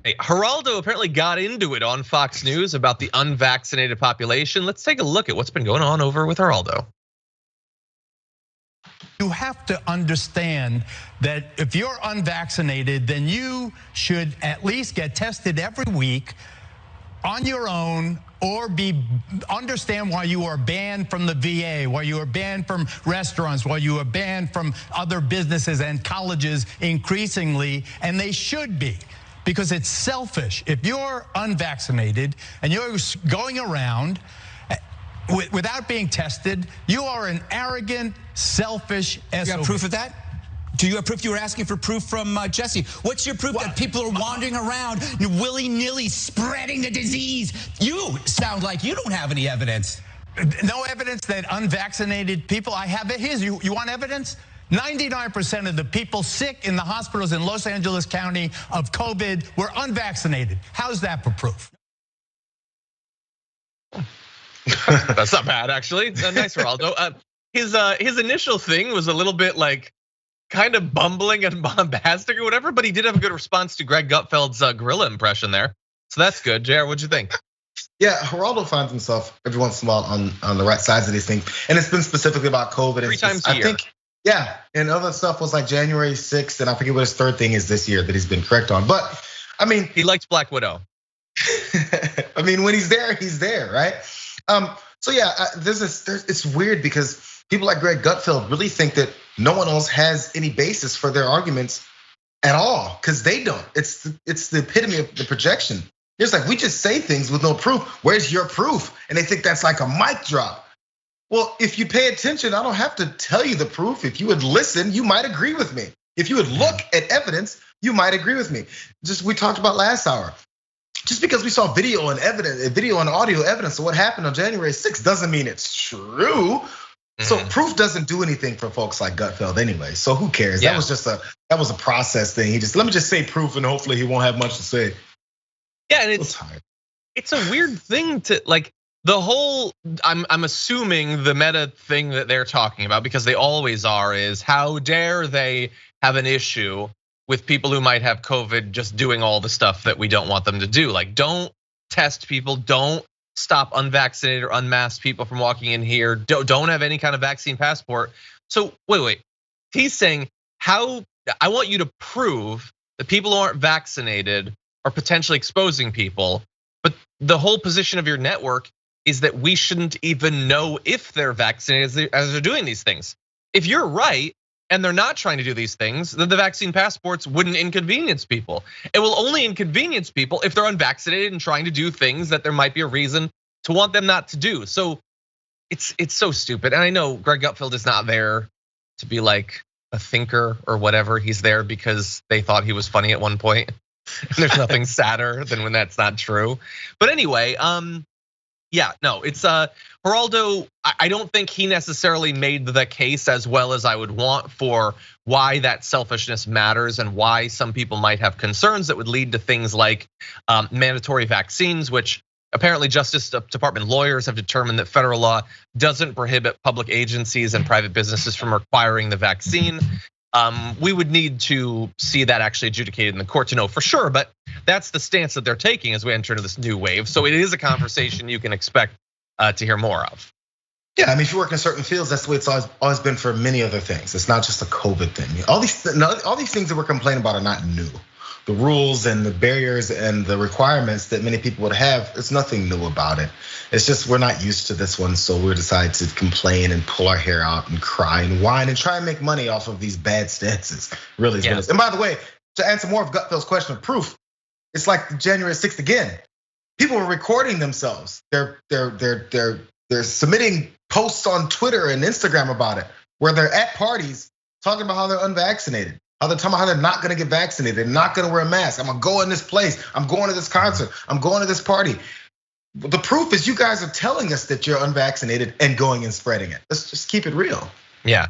Hey, Geraldo apparently got into it on Fox News about the unvaccinated population. Let's take a look at what's been going on over with Geraldo. You have to understand that if you're unvaccinated, then you should at least get tested every week on your own, or understand why you are banned from the VA, why you are banned from restaurants, why you are banned from other businesses and colleges increasingly, and they should be. Because it's selfish. If you're unvaccinated and you're going around without being tested, you are an arrogant, selfish SOB. You have proof of that? Do you have proof? You were asking for proof from Jesse. What's your proof that people are wandering around willy-nilly spreading the disease? You sound like you don't have any evidence. No evidence that unvaccinated people, I have it. Here's, you want evidence? 99% of the people sick in the hospitals in Los Angeles County of COVID were unvaccinated. How's that for proof? That's not bad, actually. Nice, Geraldo. His initial thing was a little bit like kind of bumbling and bombastic or whatever, but he did have a good response to Greg Gutfeld's gorilla impression there. So that's good. JR, what'd you think? Yeah, Geraldo finds himself every once in a while on the right sides of these things. And it's been specifically about COVID. 3 times a year. Yeah, and other stuff was like January 6th, and I forget what his third thing is this year that he's been correct on. But I mean, he likes Black Widow. I mean, when he's there, right? So yeah, it's weird because people like Greg Gutfeld really think that no one else has any basis for their arguments at all, because they don't. It's the epitome of the projection. It's like we just say things with no proof. Where's your proof? And they think that's like a mic drop. Well, if you pay attention, I don't have to tell you the proof. If you would listen, you might agree with me. If you would look at evidence, you might agree with me. Just we talked about last hour. Just because we saw video and audio evidence of what happened on January 6th doesn't mean it's true. So proof doesn't do anything for folks like Gutfeld anyway. So who cares? Yeah. That was a process thing. Let me just say proof, and hopefully he won't have much to say. Yeah, and it's a weird thing to like. The whole, I'm assuming the meta thing that they're talking about, because they always are, is how dare they have an issue with people who might have COVID just doing all the stuff that we don't want them to do. Like, don't test people, don't stop unvaccinated or unmasked people from walking in here, don't have any kind of vaccine passport. So wait, he's saying I want you to prove that people who aren't vaccinated are potentially exposing people, but the whole position of your network is that we shouldn't even know if they're vaccinated as they're doing these things. If you're right and they're not trying to do these things, then the vaccine passports wouldn't inconvenience people. It will only inconvenience people if they're unvaccinated and trying to do things that there might be a reason to want them not to do. So it's so stupid. And I know Greg Gutfeld is not there to be like a thinker or whatever. He's there because they thought he was funny at one point. And there's nothing sadder than when that's not true. But anyway, yeah, no, it's Geraldo. I don't think he necessarily made the case as well as I would want for why that selfishness matters and why some people might have concerns that would lead to things like mandatory vaccines, which apparently Justice Department lawyers have determined that federal law doesn't prohibit public agencies and private businesses from requiring the vaccine. We would need to see that actually adjudicated in the court to know for sure, but that's the stance that they're taking as we enter into this new wave. So it is a conversation you can expect to hear more of. Yeah, I mean, if you work in certain fields, that's the way it's always been for many other things. It's not just a COVID thing. All these things that we're complaining about are not new. The rules and the barriers and the requirements that many people would have, it's nothing new about it. It's just we're not used to this one, so we decide to complain and pull our hair out and cry and whine and try and make money off of these bad stances. Really is what it is. And by the way, to answer more of Gutfeld's question of proof, it's like January 6th again. People were recording themselves. They're submitting posts on Twitter and Instagram about it, where they're at parties talking about how they're unvaccinated. How they're talking about how they're not gonna get vaccinated, they're not gonna wear a mask. I'm gonna go in this place, I'm going to this concert, I'm going to this party. The proof is you guys are telling us that you're unvaccinated and going and spreading it. Let's just keep it real. Yeah,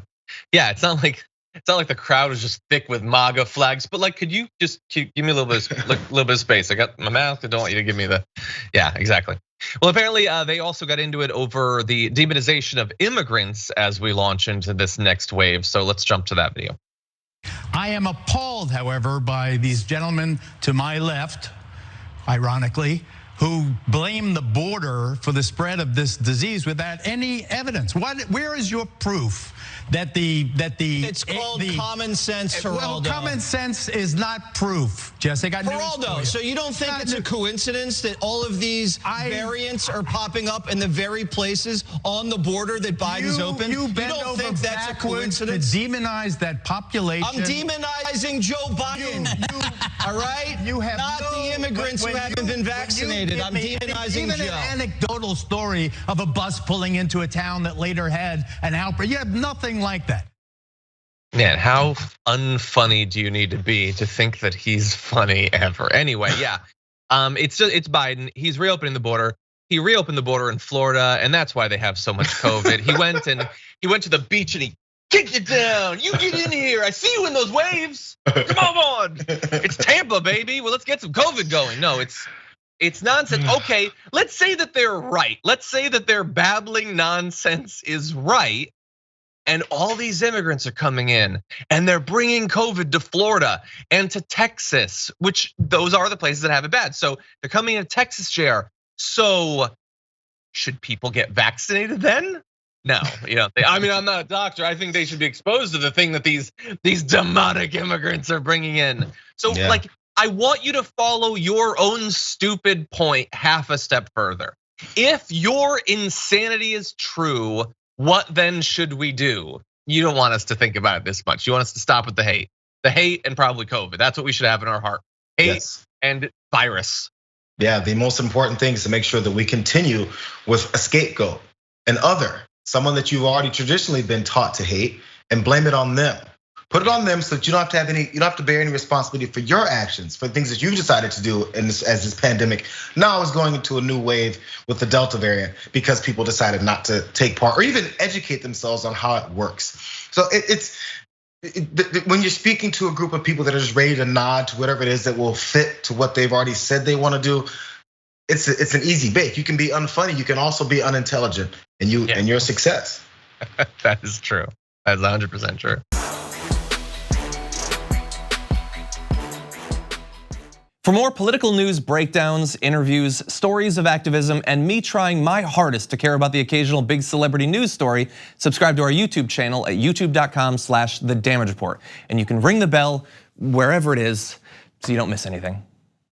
it's not like the crowd is just thick with MAGA flags, but like, could you just give me a little bit of space? I got my mask. I don't want you to give me the. Yeah, exactly. Well, apparently they also got into it over the demonization of immigrants as we launch into this next wave. So let's jump to that video. I am appalled, however, by these gentlemen to my left ironically, who blame the border for the spread of this disease without any evidence. Where is your proof that it's called common sense, Geraldo. Well, common sense is not proof, Jesse. I got news for you. So you don't think it's a coincidence that all of these variants are popping up in the very places on the border that Biden's open? You don't think that's a coincidence? To demonize that population. I'm demonizing Joe Biden. All right? You have not the immigrants who haven't been vaccinated. I'm demonizing even Joe. An anecdotal story of a bus pulling into a town that later had an outbreak. You have nothing like that. Man, how unfunny do you need to be to think that he's funny ever? Anyway, yeah, it's Biden. He's reopening the border. He reopened the border in Florida, and that's why they have so much COVID. He went to the beach and he kicked it down. You get in here. I see you in those waves. Come on. It's Tampa, baby. Well, let's get some COVID going. No, it's nonsense. Okay, let's say that they're right. Let's say that their babbling nonsense is right. And all these immigrants are coming in and they're bringing COVID to Florida and to Texas, which those are the places that have it bad. So they're coming into Texas, Jayar. So should people get vaccinated then? No, I mean, I'm not a doctor. I think they should be exposed to the thing that these demonic immigrants are bringing in. So like, I want you to follow your own stupid point half a step further. If your insanity is true, what then should we do? You don't want us to think about it this much. You want us to stop with the hate and probably COVID. That's what we should have in our heart. Hate and virus. Yeah, the most important thing is to make sure that we continue with a scapegoat, someone that you've already traditionally been taught to hate, and blame it on them. Put it on them so that you don't have to bear any responsibility for your actions, for things that you decided to do as this pandemic now is going into a new wave with the Delta variant because people decided not to take part or even educate themselves on how it works. So when you're speaking to a group of people that are just ready to nod to whatever it is that will fit to what they've already said they want to do, it's an easy bake. You can be unfunny, you can also be unintelligent, and you're a success. That is true. That is 100% true. For more political news breakdowns, interviews, stories of activism, and me trying my hardest to care about the occasional big celebrity news story, subscribe to our YouTube channel at youtube.com/thedamagereport. And you can ring the bell wherever it is so you don't miss anything.